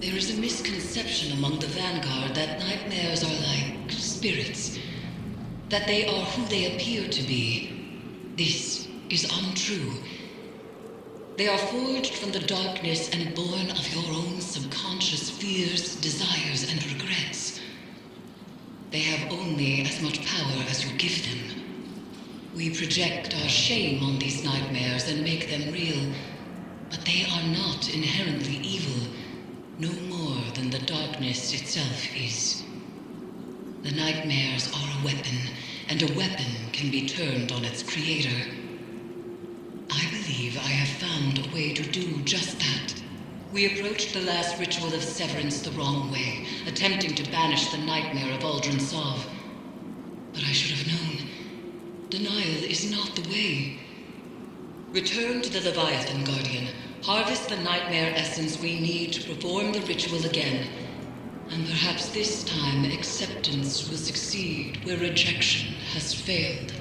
There is a misconception among the Vanguard that nightmares are like spirits, that they are who they appear to be. This is untrue. They are forged from the darkness and born of your own subconscious fears, desires, and regrets. They have only as much power as you give them. We project our shame on these nightmares and make them real, but they are not inherently evil, no more than the darkness itself is. The nightmares are a weapon, and a weapon can be turned on its creator. I believe I have found a way to do just that. We approached the last ritual of severance the wrong way, attempting to banish the nightmare of Aldrin Sov. But I should have known. Denial is not the way. Return to the Leviathan, Guardian. Harvest the nightmare essence we need to perform the ritual again. And perhaps this time acceptance will succeed where rejection has failed.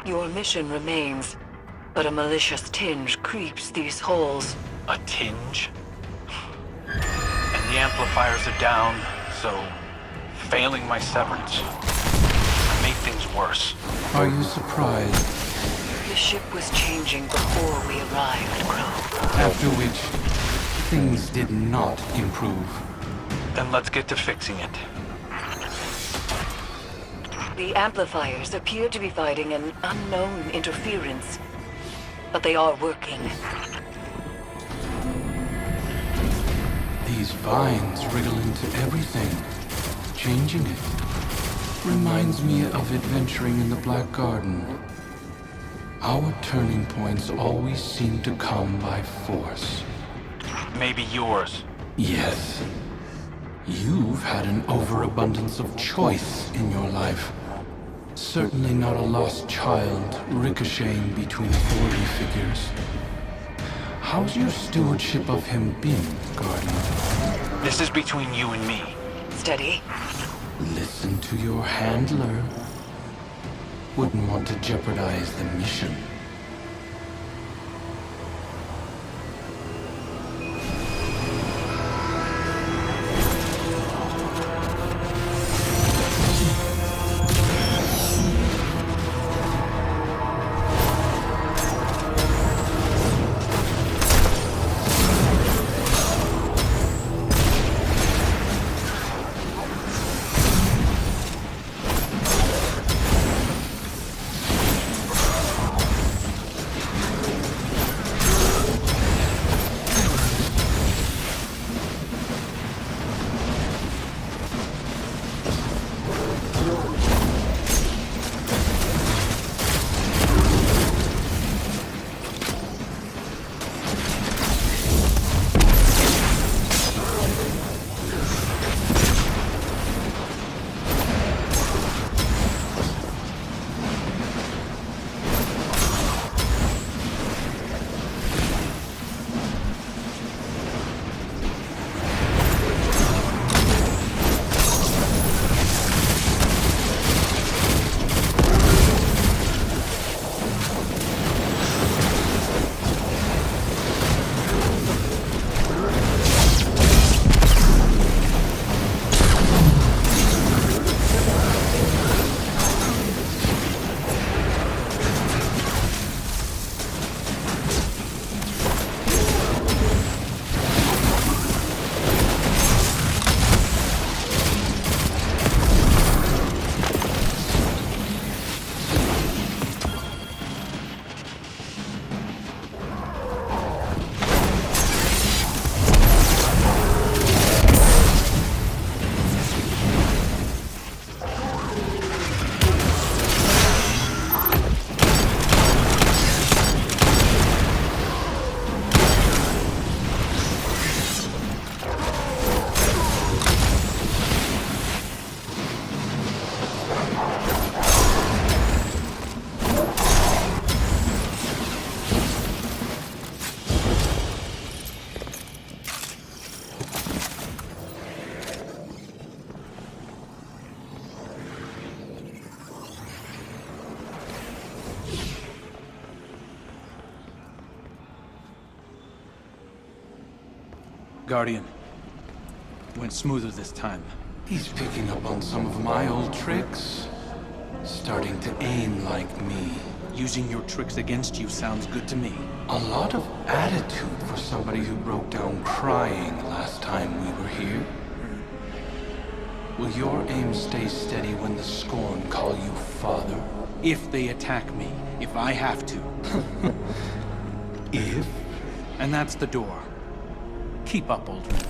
Your mission remains, but a malicious tinge creeps these halls. A tinge? And the amplifiers are down, so failing my severance made things worse. Are you surprised? The ship was changing before we arrived, Crow. After which, things did not improve. Then let's get to fixing it. The amplifiers appear to be fighting an unknown interference, but they are working. These vines wriggle into everything, changing it. Reminds me of adventuring in the Black Garden. Our turning points always seem to come by force. Maybe yours. Yes. You've had an overabundance of choice in your life. Certainly not a lost child ricocheting between authority figures. How's your stewardship of him been, Guardian? This is between you and me. Steady. Listen to your handler. Wouldn't want to jeopardize the mission. Guardian. Went smoother this time. He's picking up on some of my old tricks. Starting to aim like me. Using your tricks against you sounds good to me. A lot of attitude for somebody who broke down crying last time we were here. Will your aim stay steady when the Scorn call you father? If they attack me. If I have to. If? And that's the door. Keep up, Aldrin.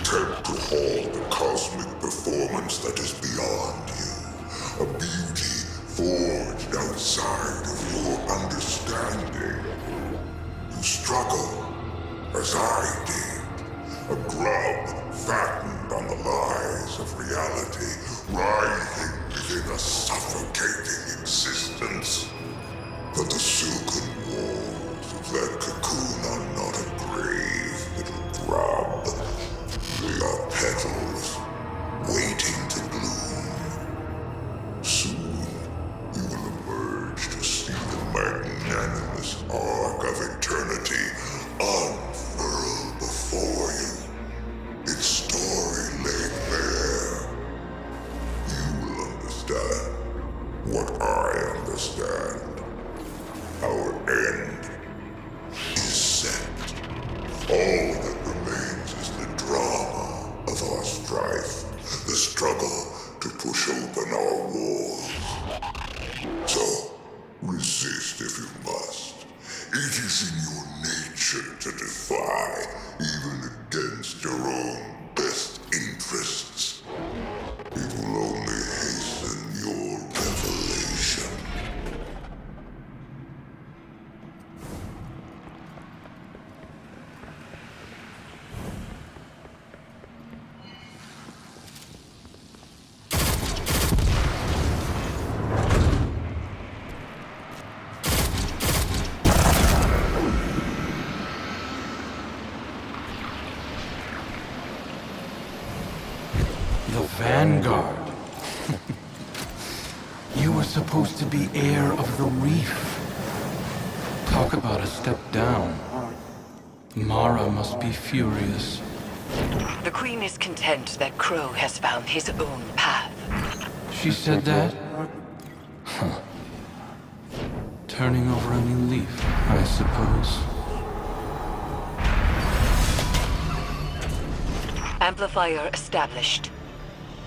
Attempt to halt the cosmic performance that is beyond you. A beauty forged outside of your understanding. You struggle, as I did. A grub fattened on the lies of reality, writhing within a suffocating existence. But the silken walls of that cocoon are not a grave, little grub. They are petals, waiting to bloom. Soon, you will emerge to see the magnanimous arc of eternity unfurl before you. Its story laid bare. You will understand what I understand. Our end is set. All that remains is the drama of our strife, the struggle to push open our walls. So, resist if you must. It is in your nature to defy, even against your own best interests. It will only hasten your revelation. The Vanguard. You were supposed to be heir of the reef. Talk about a step down. Mara must be furious. The Queen is content that Crow has found his own path. She said that? Huh. Turning over a new leaf, I suppose. Amplifier established.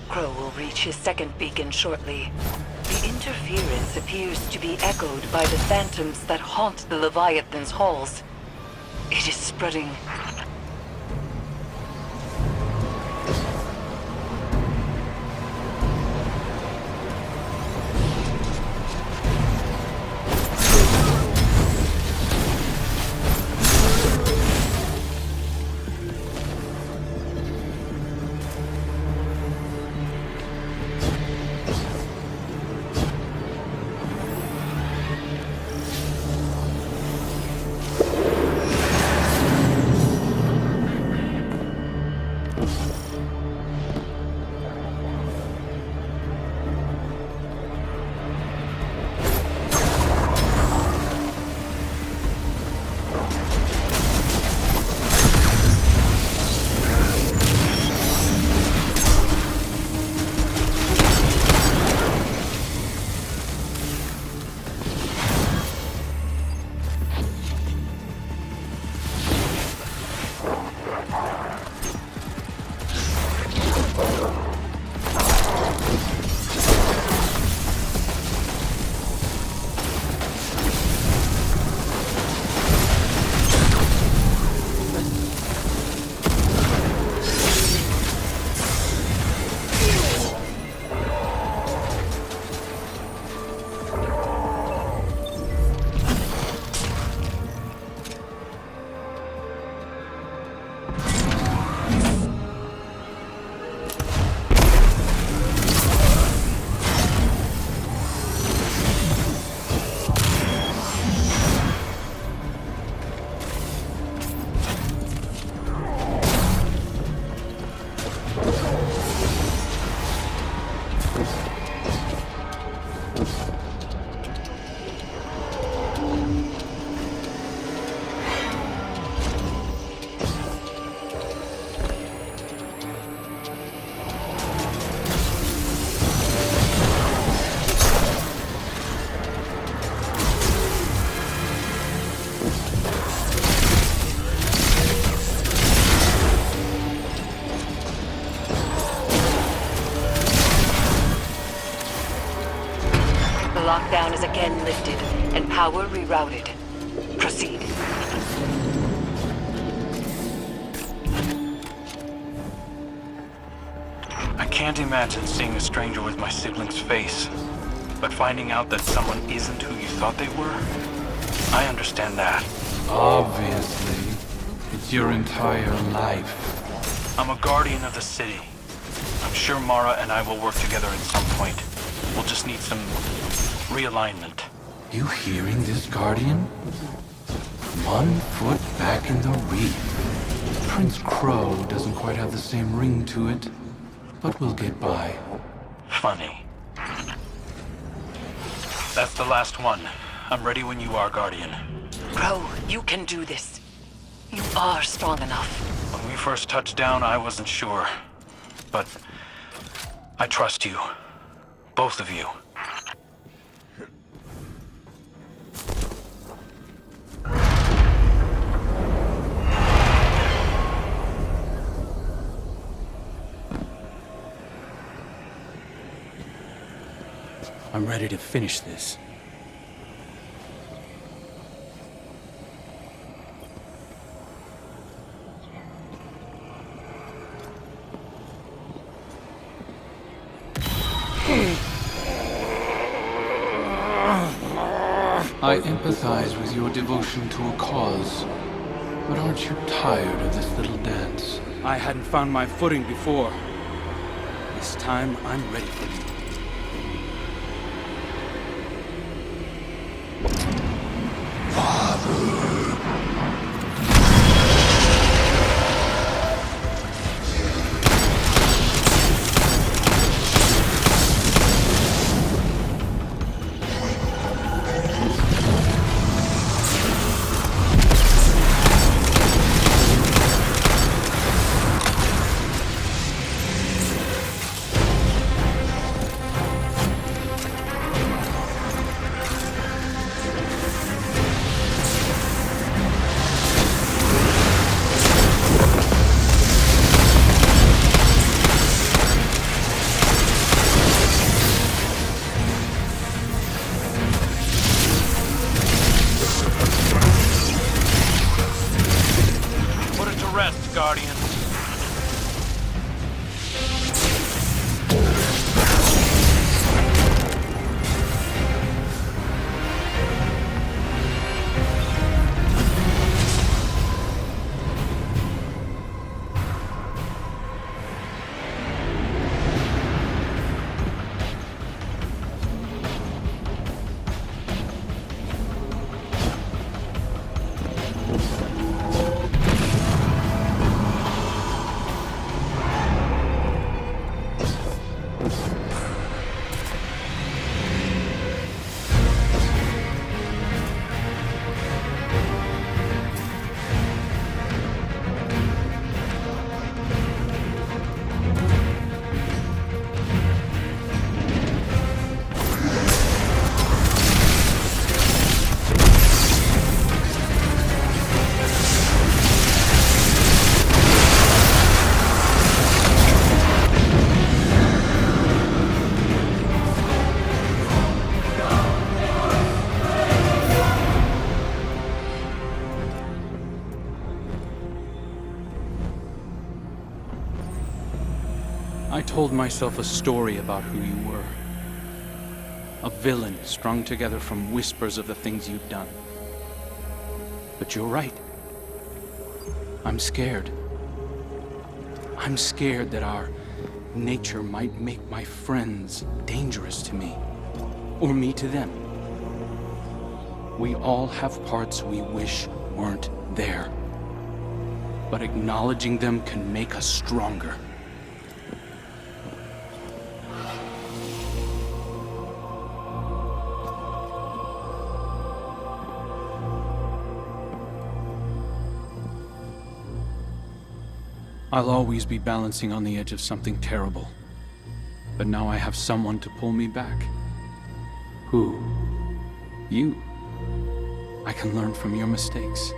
Crow will reach his second beacon shortly. The interference appears to be echoed by the phantoms that haunt the Leviathan's halls. It is spreading. lockdown is again lifted and power rerouted. Proceed. I can't imagine seeing a stranger with my sibling's face, but finding out that someone isn't who you thought they were, I understand that. Obviously. It's your entire life. I'm a guardian of the city. I'm sure Mara and I will work together at some point. We'll just need some realignment. You hearing this, Guardian? 1 foot back in the reef. Prince Crow doesn't quite have the same ring to it, but we'll get by. Funny. That's the last one. I'm ready when you are, Guardian. Crow, you can do this. You are strong enough. When we first touched down, I wasn't sure. But I trust you. Both of you. I'm ready to finish this. I empathize with your devotion to a cause, but aren't you tired of this little dance? I hadn't found my footing before. This time, I'm ready for you. Guardian. I told myself a story about who you were. A villain strung together from whispers of the things you'd done. But you're right. I'm scared. I'm scared that our nature might make my friends dangerous to me. Or me to them. We all have parts we wish weren't there. But acknowledging them can make us stronger. I'll always be balancing on the edge of something terrible. But now I have someone to pull me back. Who? You. I can learn from your mistakes.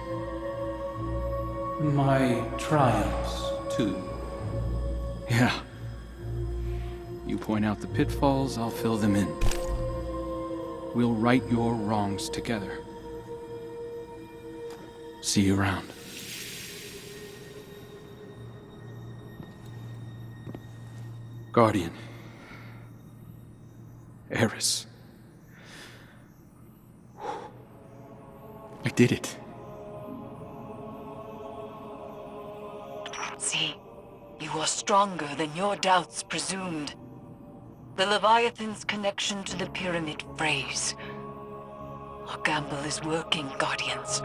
My triumphs, too. Yeah. You point out the pitfalls, I'll fill them in. We'll right your wrongs together. See you around. Guardian. Eris. I did it. See, you are stronger than your doubts presumed. The Leviathan's connection to the pyramid phrase. Our gamble is working, Guardians.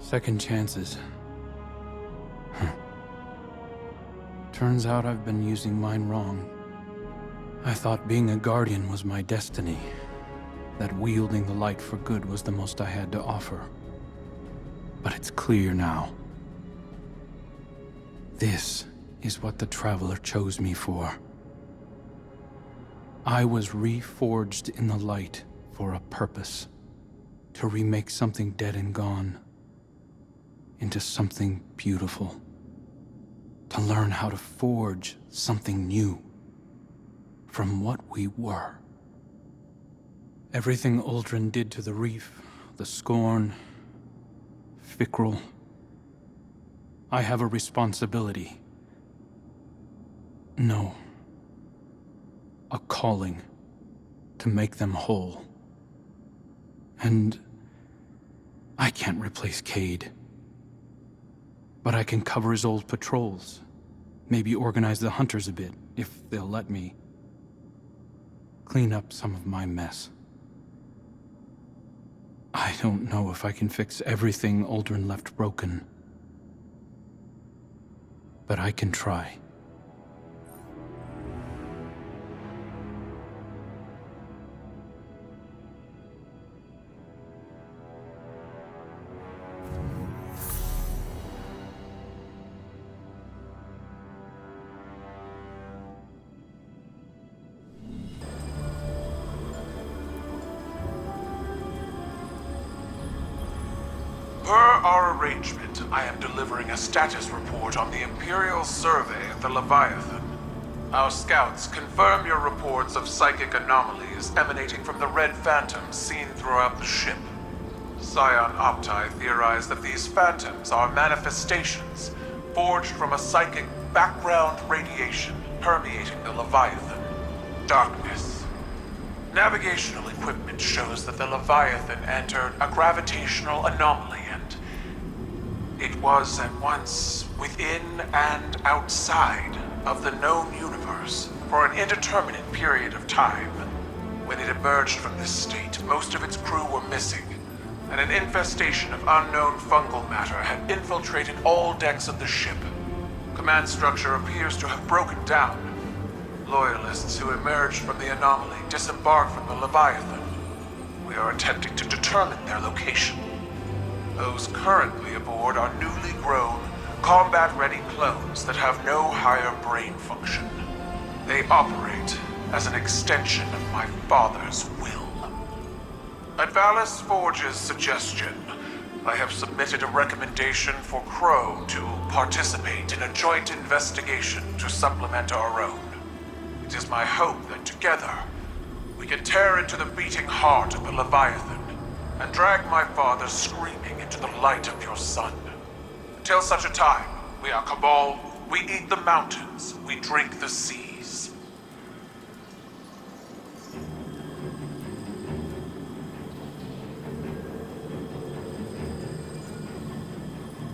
Second chances. Turns out I've been using mine wrong. I thought being a guardian was my destiny. That wielding the light for good was the most I had to offer. But it's clear now. This is what the Traveler chose me for. I was reforged in the light for a purpose. To remake something dead and gone into something beautiful. To learn how to forge something new from what we were. Everything Uldren did to the reef, the Scorn, Fikrul. I have a responsibility. No. A calling to make them whole. And I can't replace Cayde. But I can cover his old patrols. Maybe organize the hunters a bit, if they'll let me. Clean up some of my mess. I don't know if I can fix everything Uldren left broken. But I can try. Per our arrangement, I am delivering a status report on the Imperial survey of the Leviathan. Our scouts confirm your reports of psychic anomalies emanating from the red phantoms seen throughout the ship. Scion Opti theorized that these phantoms are manifestations forged from a psychic background radiation permeating the Leviathan. Darkness. Navigational equipment shows that the Leviathan entered a gravitational anomaly and it was at once within and outside of the known universe for an indeterminate period of time. When it emerged from this state, most of its crew were missing, and an infestation of unknown fungal matter had infiltrated all decks of the ship. Command structure appears to have broken down. Loyalists who emerged from the anomaly disembarked from the Leviathan. We are attempting to determine their location. Those currently aboard are newly grown, combat-ready clones that have no higher brain function. They operate as an extension of my father's will. At Valis Forge's suggestion, I have submitted a recommendation for Crow to participate in a joint investigation to supplement our own. It is my hope that together, we can tear into the beating heart of the Leviathan and drag my father screaming into the light of your sun. Until such a time, we are Cabal, we eat the mountains, we drink the sea.